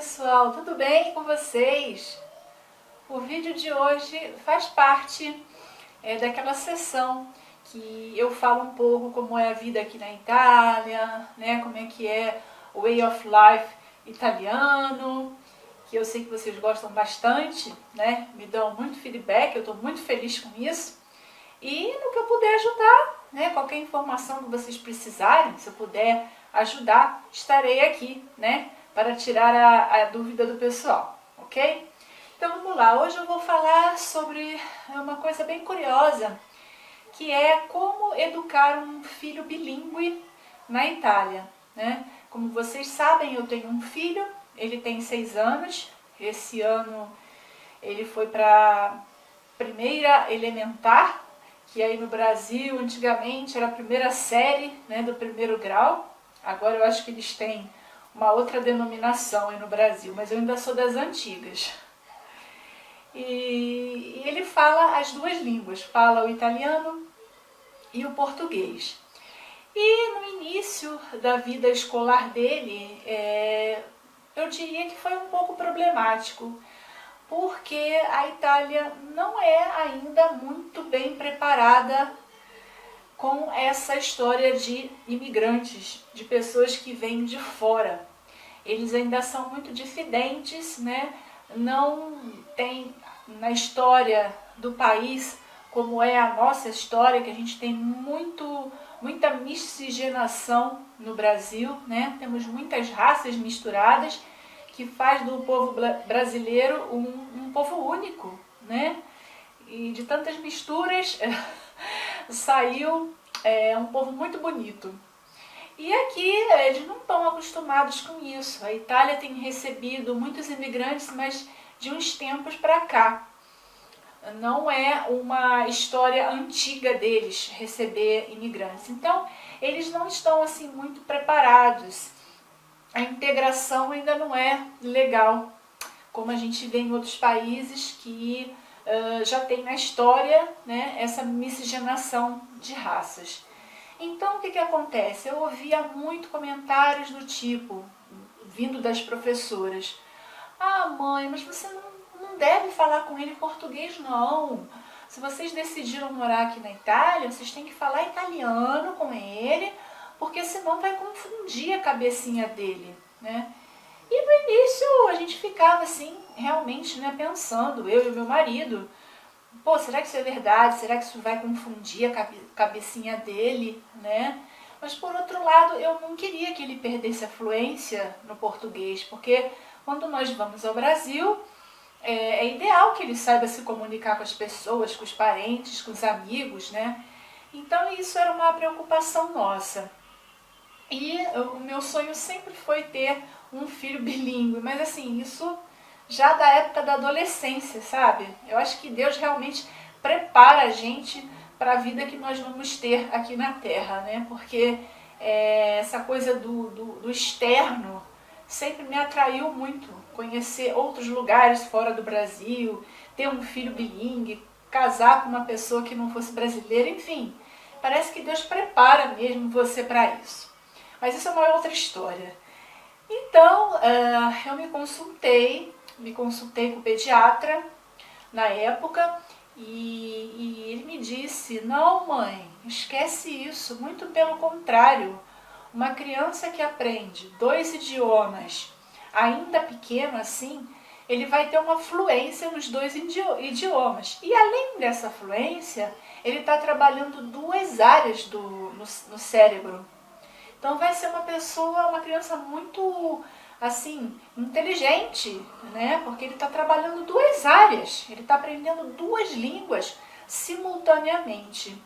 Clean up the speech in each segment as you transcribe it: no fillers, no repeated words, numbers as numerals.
pessoal, tudo bem com vocês? O vídeo de hoje faz parte daquela sessão que eu falo um pouco como é a vida aqui na Itália, né? Como é que é o way of life italiano, que eu sei que vocês gostam bastante, né? Me dão muito feedback, eu estou muito feliz com isso. E no que eu puder ajudar, né? Qualquer informação que vocês precisarem, se eu puder ajudar, estarei aqui, né? Para tirar a dúvida do pessoal, ok? Então vamos lá, hoje eu vou falar sobre uma coisa bem curiosa, que é como educar um filho bilíngue na Itália, né? Como vocês sabem, eu tenho um filho, ele tem 6 anos, esse ano ele foi para primeira elementar, que aí no Brasil antigamente era a primeira série, né, do primeiro grau. Agora eu acho que eles têm uma outra denominação aí no Brasil, mas eu ainda sou das antigas. E ele fala as duas línguas, fala o italiano e o português. E no início da vida escolar dele, eu diria que foi um pouco problemático, porque a Itália não é ainda muito bem preparada com essa história de imigrantes, de pessoas que vêm de fora. Eles ainda são muito diferentes, né? Não tem na história do país, como é a nossa história, que a gente tem muita miscigenação no Brasil, né? Temos muitas raças misturadas, que faz do povo brasileiro um povo único, né? E de tantas misturas saiu um povo muito bonito. E aqui eles não estão acostumados com isso. A Itália tem recebido muitos imigrantes, mas de uns tempos para cá. Não é uma história antiga deles receber imigrantes. Então, eles não estão assim muito preparados. A integração ainda não é legal, como a gente vê em outros países que já tem na história, né, essa miscigenação de raças. Então o que acontece? Eu ouvia muito comentários do tipo, vindo das professoras: ah, mãe, mas você não deve falar com ele em português, não. Se vocês decidiram morar aqui na Itália, vocês têm que falar italiano com ele, porque senão vai confundir a cabecinha dele, né? E no início a gente ficava assim, realmente, né, pensando, eu e o meu marido, pô, será que isso é verdade? Será que isso vai confundir a cabecinha dele, né? Mas por outro lado, eu não queria que ele perdesse a fluência no português, porque quando nós vamos ao Brasil, é ideal que ele saiba se comunicar com as pessoas, com os parentes, com os amigos, né? Então isso era uma preocupação nossa. E o meu sonho sempre foi ter um filho bilíngue, mas assim, isso já da época da adolescência, sabe? Eu acho que Deus realmente prepara a gente para a vida que nós vamos ter aqui na Terra, né? Porque essa coisa do externo sempre me atraiu muito. Conhecer outros lugares fora do Brasil, ter um filho bilíngue, casar com uma pessoa que não fosse brasileira, enfim. Parece que Deus prepara mesmo você para isso. Mas isso é uma outra história. Então, eu me consultei com o pediatra na época e ele me disse: não, mãe, esquece isso, muito pelo contrário. Uma criança que aprende 2 idiomas, ainda pequeno assim, ele vai ter uma fluência nos 2 idiomas. E além dessa fluência, ele está trabalhando 2 áreas no cérebro. Então vai ser uma criança muito, assim, inteligente, né? Porque ele está trabalhando 2 áreas, ele está aprendendo 2 línguas simultaneamente.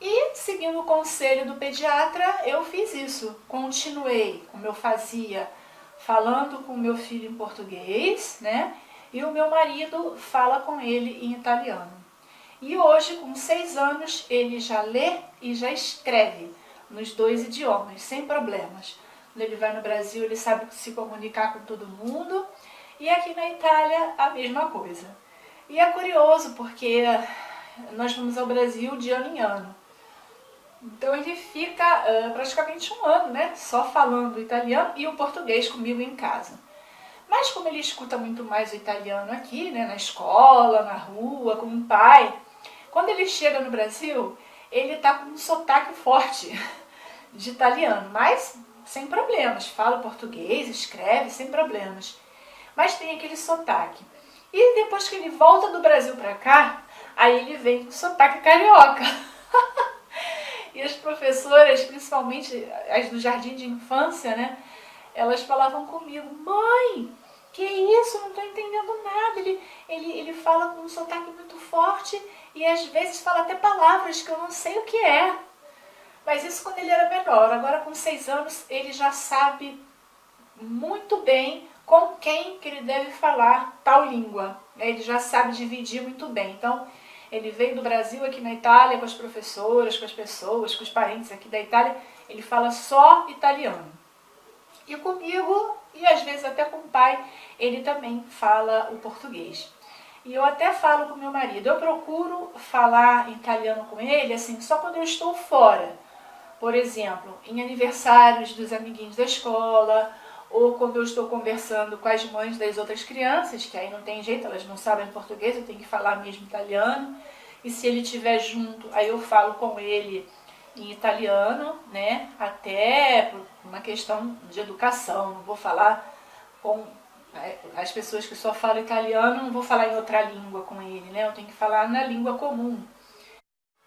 E, seguindo o conselho do pediatra, eu fiz isso. Continuei como eu fazia, falando com o meu filho em português, né? E o meu marido fala com ele em italiano. E hoje, com 6 anos, ele já lê e já escreve nos 2 idiomas, sem problemas. Quando ele vai no Brasil, ele sabe se comunicar com todo mundo. E aqui na Itália, a mesma coisa. E é curioso, porque nós vamos ao Brasil de ano em ano. Então ele fica praticamente um ano, né, só falando italiano e o português comigo em casa. Mas como ele escuta muito mais o italiano aqui, né, na escola, na rua, com o pai, quando ele chega no Brasil, ele tá com um sotaque forte de italiano, mas sem problemas, fala português, escreve sem problemas, mas tem aquele sotaque. E depois que ele volta do Brasil para cá, aí ele vem com sotaque carioca. E as professoras, principalmente as do jardim de infância, né, elas falavam comigo: mãe, que isso, não estou entendendo nada, ele fala com um sotaque muito forte e às vezes fala até palavras que eu não sei o que é. Mas isso quando ele era menor. Agora com 6 anos ele já sabe muito bem com quem que ele deve falar tal língua. Ele já sabe dividir muito bem. Então ele veio do Brasil aqui na Itália com as professoras, com as pessoas, com os parentes aqui da Itália. Ele fala só italiano. E comigo, e às vezes até com o pai, ele também fala o português. E eu até falo com meu marido, eu procuro falar italiano com ele, assim, só quando eu estou fora. Por exemplo, em aniversários dos amiguinhos da escola, ou quando eu estou conversando com as mães das outras crianças, que aí não tem jeito, elas não sabem português, eu tenho que falar mesmo italiano. E se ele estiver junto, aí eu falo com ele em italiano, né? Até por uma questão de educação, não vou falar com as pessoas que só falam italiano, não vou falar em outra língua com ele, né? Eu tenho que falar na língua comum.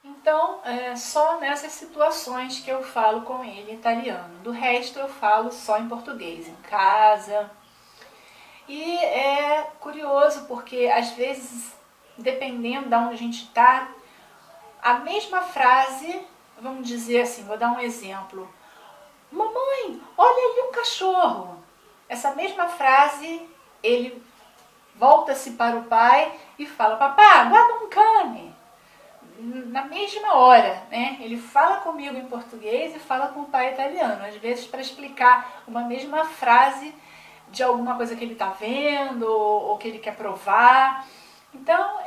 Então, é só nessas situações que eu falo com ele em italiano. Do resto eu falo só em português, em casa. E é curioso porque às vezes, dependendo de onde a gente está, a mesma frase, vamos dizer assim, vou dar um exemplo. Mamãe, olha ali um cachorro. Essa mesma frase, ele volta-se para o pai e fala: papá, guarda um cane. Na mesma hora, né? Ele fala comigo em português e fala com o pai italiano, às vezes para explicar uma mesma frase de alguma coisa que ele está vendo ou que ele quer provar. Então,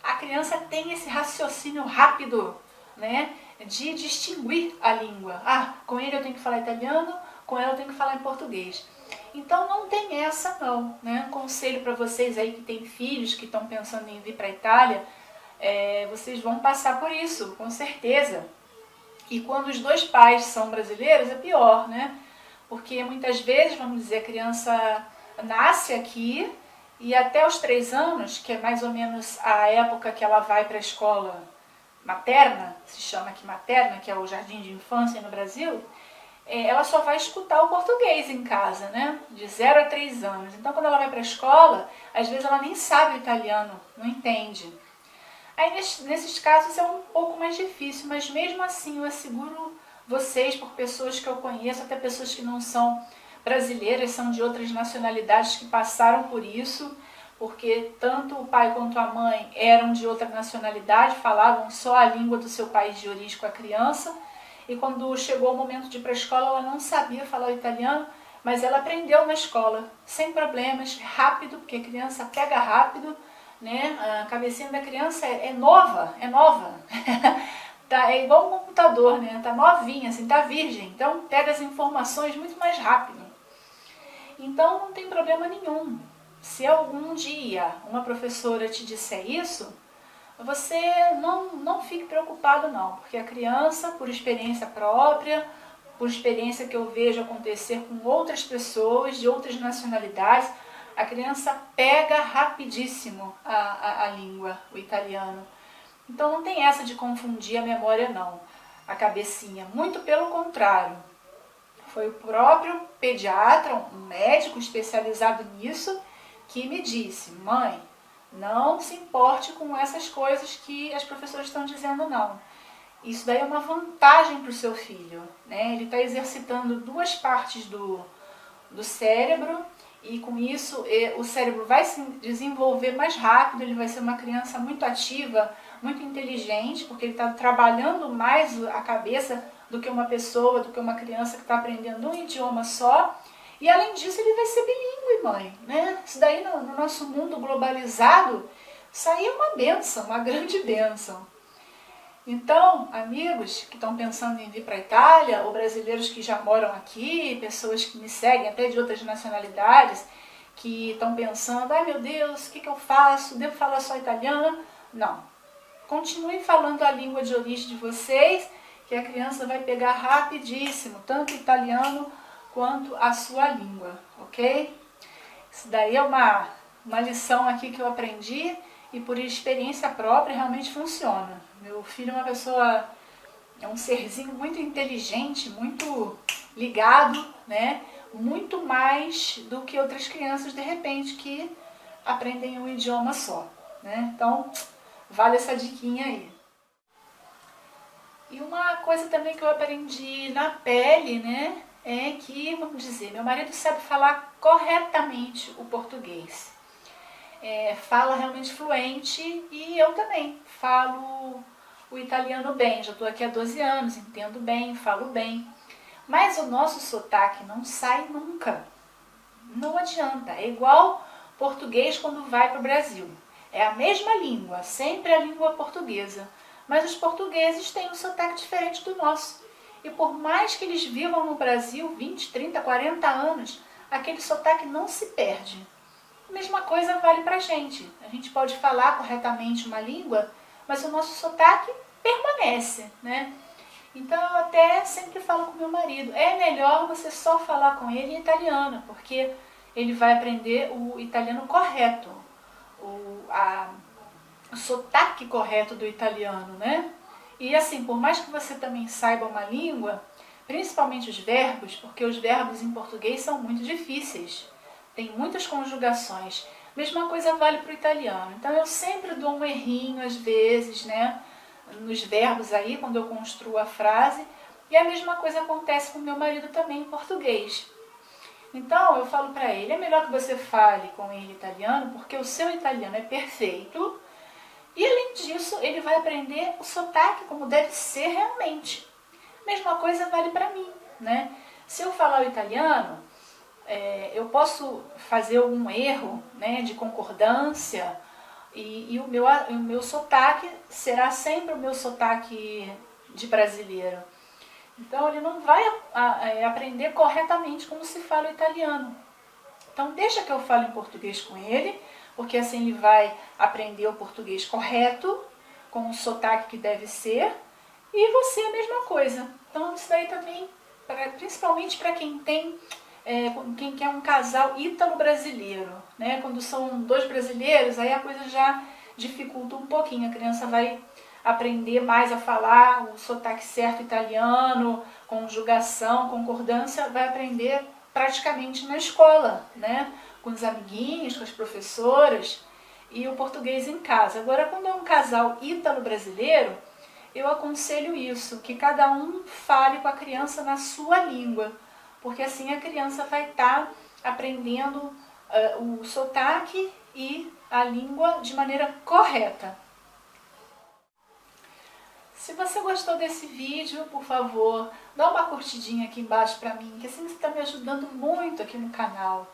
a criança tem esse raciocínio rápido, né, de distinguir a língua. Ah, com ele eu tenho que falar italiano, com ela eu tenho que falar em português. Então não tem essa não, né? Um conselho para vocês aí que têm filhos, que estão pensando em vir para a Itália, vocês vão passar por isso, com certeza. E quando os dois pais são brasileiros é pior, né? Porque muitas vezes, vamos dizer, a criança nasce aqui e até os 3 anos, que é mais ou menos a época que ela vai para a escola materna, se chama aqui materna, que é o jardim de infância no Brasil, ela só vai escutar o português em casa, né? De 0 a 3 anos. Então, quando ela vai para a escola, às vezes ela nem sabe o italiano, não entende. Aí, nesses casos, é um pouco mais difícil, mas mesmo assim, eu asseguro vocês, por pessoas que eu conheço, até pessoas que não são brasileiras, são de outras nacionalidades que passaram por isso, porque tanto o pai quanto a mãe eram de outra nacionalidade, falavam só a língua do seu país de origem com a criança, e quando chegou o momento de ir para a escola, ela não sabia falar o italiano, mas ela aprendeu na escola, sem problemas, rápido, porque a criança pega rápido, né? A cabecinha da criança é nova, é igual um computador, né? Tá novinha, assim, tá virgem, então pega as informações muito mais rápido. Então não tem problema nenhum. Se algum dia uma professora te disser isso, você não fique preocupado não, porque a criança, por experiência própria, por experiência que eu vejo acontecer com outras pessoas de outras nacionalidades, a criança pega rapidíssimo a língua, o italiano. Então não tem essa de confundir a memória não, a cabecinha, muito pelo contrário. Foi o próprio pediatra, um médico especializado nisso, que me disse: mãe, não se importe com essas coisas que as professoras estão dizendo não. Isso daí é uma vantagem para o seu filho, né? Ele está exercitando 2 partes do cérebro e com isso o cérebro vai se desenvolver mais rápido, ele vai ser uma criança muito ativa, muito inteligente, porque ele está trabalhando mais a cabeça do que uma pessoa, do que uma criança que está aprendendo um idioma só. E além disso ele vai ser bilíngue, mãe, né? Isso daí no nosso mundo globalizado, isso aí é uma bênção, uma grande bênção. Então, amigos que estão pensando em vir para a Itália, ou brasileiros que já moram aqui, pessoas que me seguem até de outras nacionalidades, que estão pensando, ai meu Deus, o que eu faço? Devo falar só italiano? Não. Continuem falando a língua de origem de vocês, que a criança vai pegar rapidíssimo, tanto o italiano quanto a sua língua, ok? Isso daí é uma lição aqui que eu aprendi e por experiência própria realmente funciona. Meu filho é uma pessoa, é um serzinho muito inteligente, muito ligado, né? Muito mais do que outras crianças, de repente, que aprendem um idioma só, né? Então, vale essa diquinha aí. E uma coisa também que eu aprendi na pele, né, é que, vamos dizer, meu marido sabe falar corretamente o português. Fala realmente fluente e eu também falo o italiano bem. Já estou aqui há 12 anos, entendo bem, falo bem. Mas o nosso sotaque não sai nunca. Não adianta. É igual português quando vai para o Brasil. É a mesma língua, sempre a língua portuguesa. Mas os portugueses têm um sotaque diferente do nosso. E por mais que eles vivam no Brasil 20, 30, 40 anos, aquele sotaque não se perde. A mesma coisa vale para a gente. A gente pode falar corretamente uma língua, mas o nosso sotaque permanece, né? Então eu até sempre falo com meu marido, é melhor você só falar com ele em italiano, porque ele vai aprender o italiano correto, o sotaque correto do italiano, né? E assim, por mais que você também saiba uma língua, principalmente os verbos, porque os verbos em português são muito difíceis, tem muitas conjugações. Mesma coisa vale para o italiano. Então eu sempre dou um errinho às vezes, né? Nos verbos aí, quando eu construo a frase, e a mesma coisa acontece com meu marido também em português. Então eu falo para ele, é melhor que você fale com ele italiano, porque o seu italiano é perfeito, e além disso ele vai aprender o sotaque como deve ser realmente. Mesma coisa vale para mim, né? Se eu falar o italiano, eu posso fazer algum erro, né, de concordância, e o meu sotaque será sempre o meu sotaque de brasileiro. Então ele não vai aprender corretamente como se fala o italiano. Então deixa que eu fale em português com ele, porque assim ele vai aprender o português correto, com o sotaque que deve ser, e você a mesma coisa. Então isso daí também, principalmente para quem tem... quem quer um casal ítalo-brasileiro, né? Quando são dois brasileiros, aí a coisa já dificulta um pouquinho. A criança vai aprender mais a falar o sotaque certo italiano, conjugação, concordância, vai aprender praticamente na escola, né? Com os amiguinhos, com as professoras, e o português em casa. Agora, quando é um casal ítalo-brasileiro, eu aconselho isso, que cada um fale com a criança na sua língua, porque assim a criança vai estar aprendendo o sotaque e a língua de maneira correta. Se você gostou desse vídeo, por favor, dá uma curtidinha aqui embaixo para mim, que assim você está me ajudando muito aqui no canal.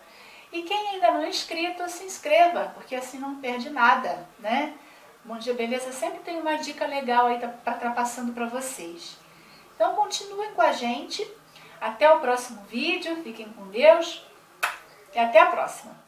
E quem ainda não é inscrito, se inscreva, porque assim não perde nada, né? Bom Dia Beleza sempre tem uma dica legal aí para estar passando para vocês. Então continuem com a gente. Até o próximo vídeo, fiquem com Deus e até a próxima!